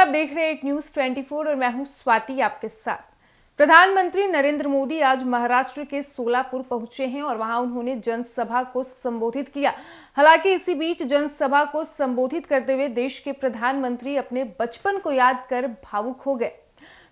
आप देख रहे हैं एक न्यूज 24 और मैं हूं स्वाति आपके साथ। प्रधानमंत्री नरेंद्र मोदी आज महाराष्ट्र के सोलापुर पहुंचे हैं और वहां उन्होंने जनसभा को संबोधित किया। हालांकि इसी बीच जनसभा को संबोधित करते हुए देश के प्रधानमंत्री अपने बचपन को याद कर भावुक हो गए।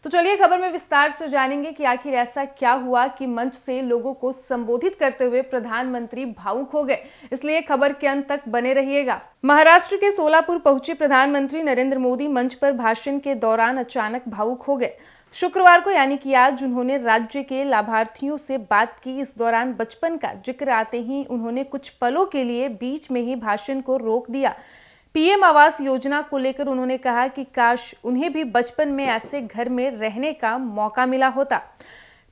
तो चलिए खबर में विस्तार से जानेंगे कि आखिर ऐसा क्या हुआ कि मंच से लोगों को संबोधित करते हुए प्रधानमंत्री भावुक हो गए। इसलिए खबर के अंत तक बने रहिएगा। महाराष्ट्र के सोलापुर पहुंचे प्रधानमंत्री नरेंद्र मोदी मंच पर भाषण के दौरान अचानक भावुक हो गए। शुक्रवार को यानी कि आज उन्होंने राज्य के लाभार्थियों से बात की। इस दौरान बचपन का जिक्र आते ही उन्होंने कुछ पलों के लिए बीच में ही भाषण को रोक दिया। पीएम आवास योजना को लेकर उन्होंने कहा कि काश उन्हें भी बचपन में ऐसे घर में रहने का मौका मिला होता।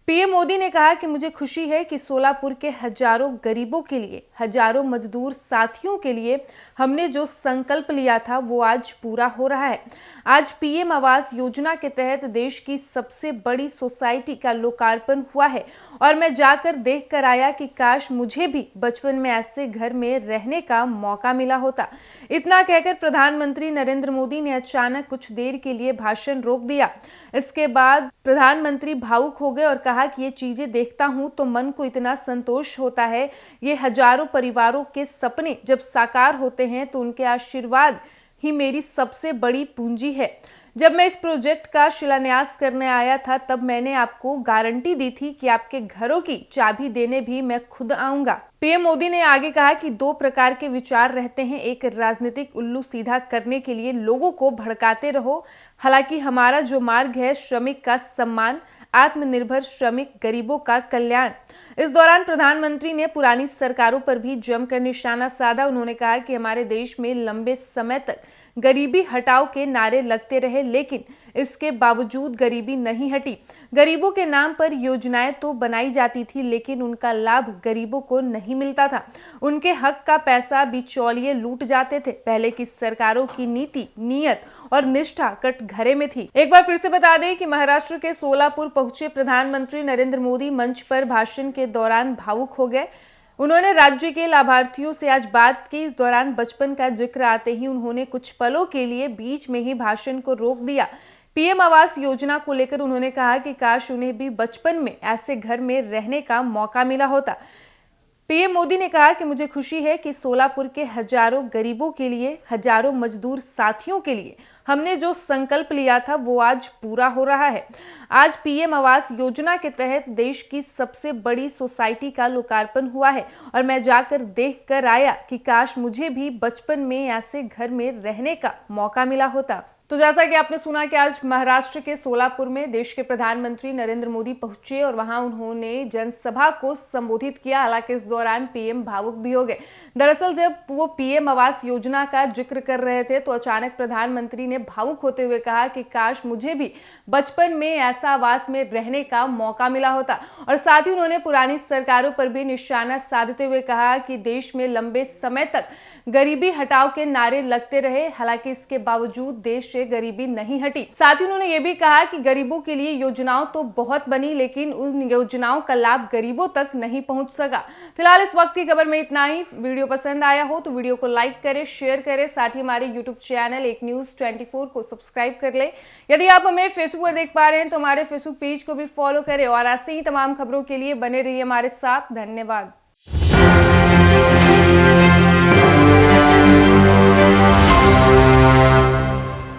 पीएम मोदी ने कहा कि मुझे खुशी है कि सोलापुर के हजारों गरीबों के लिए, हजारों मजदूर साथियों के लिए हमने जो संकल्प लिया था वो आज पूरा हो रहा है। आज पीएम आवास योजना के तहत देश की सबसे बड़ी सोसाइटी का लोकार्पण हुआ है और मैं जाकर देख कर आया कि काश मुझे भी बचपन में ऐसे घर में रहने का मौका मिला होता। इतना कहकर प्रधानमंत्री नरेंद्र मोदी ने अचानक कुछ देर के लिए भाषण रोक दिया। इसके बाद प्रधानमंत्री भावुक हो गए और कहा कि ये चीजें देखता हूं तो मन को इतना संतोष होता है। ये हजारों परिवारों के सपने जब साकार होते हैं तो उनके आशीर्वाद ही मेरी सबसे बड़ी पूंजी है। जब मैं इस प्रोजेक्ट का शिलान्यास करने आया था तब मैंने आपको गारंटी दी थी कि आपके घरों की चाबी देने भी मैं खुद आऊंगा। पीएम मोदी ने आगे कहा कि दो प्रकार के विचार रहते हैं, एक राजनीतिक उल्लू सीधा करने के लिए लोगों को भड़काते रहो, हालांकि हमारा जो मार्ग है श्रमिक का सम्मान, आत्मनिर्भर श्रमिक, गरीबों का कल्याण। इस दौरान प्रधानमंत्री ने पुरानी सरकारों पर भी जमकर निशाना साधा। उन्होंने कहा कि हमारे देश में लंबे समय तक गरीबी हटाओ के नारे लगते रहे लेकिन इसके बावजूद गरीबी नहीं हटी। गरीबों के नाम पर योजनाएं तो बनाई जाती थी लेकिन उनका लाभ गरीबों को नहीं मिलता था। उनके हक का पैसा बिचौलिए लूट जाते थे। पहले की सरकारों की नीति, नियत और निष्ठा कटघरे में थी। एक बार फिर से बता दें कि महाराष्ट्र के सोलापुर पहुंचे प्रधानमंत्री नरेंद्र मोदी मंच पर भाषण के दौरान भावुक हो गए। उन्होंने राज्य के लाभार्थियों से आज बात की। इस दौरान बचपन का जिक्र आते ही उन्होंने कुछ पलों के लिए बीच में ही भाषण को रोक दिया। पीएम आवास योजना को लेकर उन्होंने कहा कि काश उन्हें भी बचपन में ऐसे घर में रहने का मौका मिला होता। पीएम मोदी ने कहा कि मुझे खुशी है कि सोलापुर के हजारों गरीबों के लिए, हजारों मजदूर साथियों के लिए हमने जो संकल्प लिया था वो आज पूरा हो रहा है। आज पीएम आवास योजना के तहत देश की सबसे बड़ी सोसाइटी का लोकार्पण हुआ है और मैं जाकर देख कर आया कि काश मुझे भी बचपन में ऐसे घर में रहने का मौका मिला होता। तो जैसा कि आपने सुना कि आज महाराष्ट्र के सोलापुर में देश के प्रधानमंत्री नरेंद्र मोदी पहुंचे और वहां उन्होंने जनसभा को संबोधित किया। हालांकि इस दौरान पीएम भावुक भी हो गए। दरअसल जब वो पीएम आवास योजना का जिक्र कर रहे थे तो अचानक प्रधानमंत्री ने भावुक होते हुए कहा कि काश मुझे भी बचपन में ऐसा आवास में रहने का मौका मिला होता। और साथ ही उन्होंने पुरानी सरकारों पर भी निशाना साधते हुए कहा कि देश में लंबे समय तक गरीबी हटाओ के नारे लगते रहे, हालांकि इसके बावजूद देश से गरीबी नहीं हटी। साथ ही उन्होंने ये भी कहा कि गरीबों के लिए योजनाओं तो बहुत बनी लेकिन उन योजनाओं का लाभ गरीबों तक नहीं पहुंच सका। फिलहाल इस वक्त की खबर में इतना ही। वीडियो पसंद आया हो तो वीडियो को लाइक करें, शेयर करें, साथ ही हमारे यूट्यूब चैनल एक न्यूज 24 को सब्सक्राइब कर ले। यदि आप हमें फेसबुक पर देख पा रहे हैं तो हमारे फेसबुक पेज को भी फॉलो करें और ऐसे ही तमाम खबरों के लिए बने रहिए हमारे साथ। धन्यवाद।